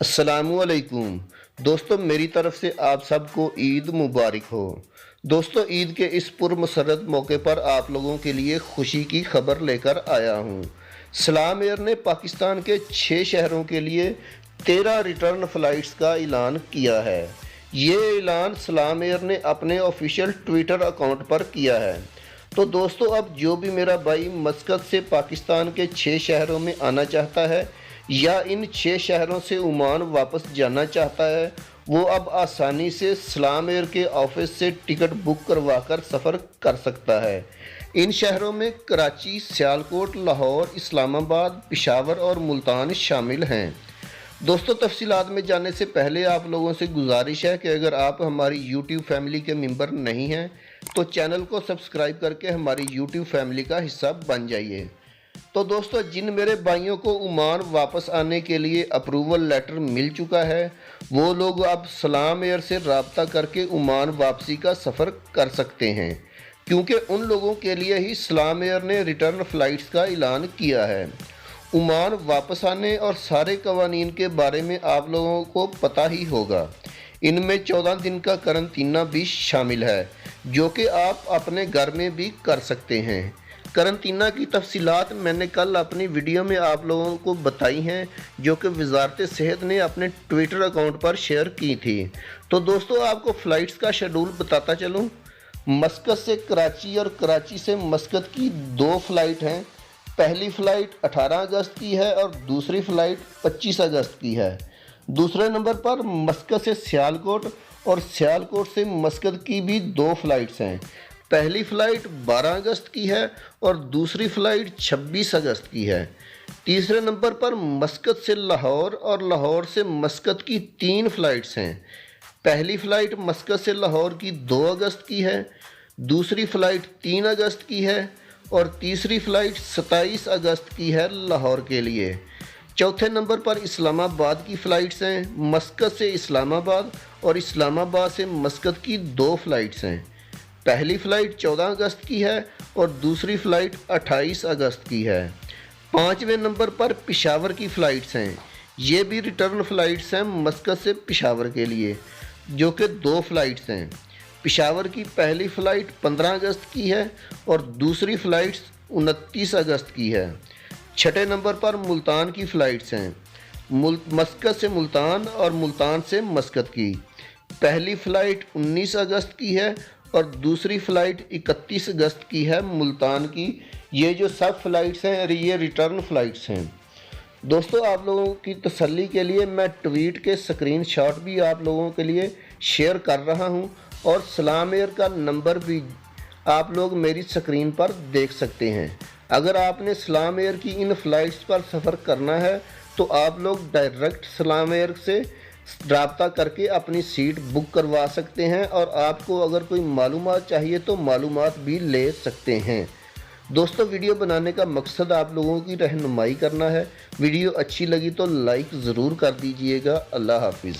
अस्सलामुअलैकुम दोस्तों, मेरी तरफ से आप सबको ईद मुबारक हो। दोस्तों, ईद के इस पुरमसरत मौके पर आप लोगों के लिए खुशी की खबर लेकर आया हूँ। सलाम एयर ने पाकिस्तान के 6 शहरों के लिए 13 रिटर्न फ़्लाइट्स का ऐलान किया है। ये ऐलान सलाम एयर ने अपने ऑफिशियल ट्विटर अकाउंट पर किया है। तो दोस्तों, अब जो भी मेरा भाई मस्कत से पाकिस्तान के 6 शहरों में आना चाहता है या इन 6 शहरों से ओमान वापस जाना चाहता है, वो अब आसानी से सलाम एयर के ऑफिस से टिकट बुक करवा कर सफ़र कर सकता है। इन शहरों में कराची, सियालकोट, लाहौर, इस्लामाबाद, पेशावर और मुल्तान शामिल हैं। दोस्तों, तफसीलात में जाने से पहले आप लोगों से गुजारिश है कि अगर आप हमारी यूट्यूब फैमिली के मेंबर नहीं हैं तो चैनल को सब्सक्राइब करके हमारी यूट्यूब फैमिली का हिस्सा बन जाइए। तो दोस्तों, जिन मेरे भाइयों को ओमान वापस आने के लिए अप्रूवल लेटर मिल चुका है, वो लोग अब सलाम एयर से रब्ता करके ओमान वापसी का सफ़र कर सकते हैं, क्योंकि उन लोगों के लिए ही सलाम एयर ने रिटर्न फ़्लाइट्स का ऐलान किया है। ओमान वापस आने और सारे कवानीन के बारे में आप लोगों को पता ही होगा। इनमें 14 दिन का करंतना भी शामिल है, जो कि आप अपने घर में भी कर सकते हैं। करंतना की तफसीलात मैंने कल अपनी वीडियो में आप लोगों को बताई हैं, जो कि वजारत सेहत ने अपने ट्विटर अकाउंट पर शेयर की थी। तो दोस्तों, आपको फ़्लाइट्स का शेड्यूल बताता चलूँ। मस्कत से कराची और कराची से मस्कत की 2 फ़्लाइट हैं। पहली फ़्लाइट 18 अगस्त की है और दूसरी फ़्लाइट 25 अगस्त की है। दूसरे नंबर पर मस्कत से सियालकोट और सियालकोट से मस्कत की भी 2 फ़्लाइट्स हैं। पहली फ़्लाइट 12 अगस्त की है और दूसरी फ़्लाइट 26 अगस्त की है। तीसरे नंबर पर मस्कत से लाहौर और लाहौर से मस्कत की 3 फ़्लाइट्स हैं। पहली फ़्लाइट मस्कत से लाहौर की 2 अगस्त की है, दूसरी फ़्लाइट 3 अगस्त की है और तीसरी फ़्लाइट 27 अगस्त की है लाहौर के लिए। चौथे नंबर पर इस्लामाबाद की फ़्लाइट्स हैं। मस्कत से इस्लामाबाद और इस्लामाबाद से मस्कत की 2 फ़्लाइट्स हैं। पहली फ़्लाइट 14 अगस्त की है और दूसरी फ़्लाइट 28 अगस्त की है। पाँचवें नंबर पर पेशावर की फ़्लाइट्स हैं। ये भी रिटर्न फ़्लाइट्स हैं मस्कत से पेशावर के लिए, जो कि 2 फ़्लाइट्स हैं। पेशावर की पहली फ़्लाइट 15 अगस्त की है और दूसरी फ़्लाइट 29 अगस्त की है। छठे नंबर पर मुल्तान की फ़्लाइट्स हैं। मस्कत से मुल्तान और मुल्तान से मस्कत की पहली फ़्लाइट 19 अगस्त की है और दूसरी फ़्लाइट 31 अगस्त की है मुल्तान की। ये जो सब फ़्लाइट्स हैं, ये रिटर्न फ़्लाइट्स हैं। दोस्तों, आप लोगों की तसल्ली के लिए मैं ट्वीट के स्क्रीनशॉट भी आप लोगों के लिए शेयर कर रहा हूं और सलाम एयर का नंबर भी आप लोग मेरी स्क्रीन पर देख सकते हैं। अगर आपने सलाम एयर की इन फ़्लाइट्स पर सफ़र करना है तो आप लोग डायरेक्ट सलाम एयर से रब्ता करके अपनी सीट बुक करवा सकते हैं और आपको अगर कोई मालूमात चाहिए तो मालूमात भी ले सकते हैं। दोस्तों, वीडियो बनाने का मकसद आप लोगों की रहनुमाई करना है। वीडियो अच्छी लगी तो लाइक ज़रूर कर दीजिएगा। अल्लाह हाफिज़।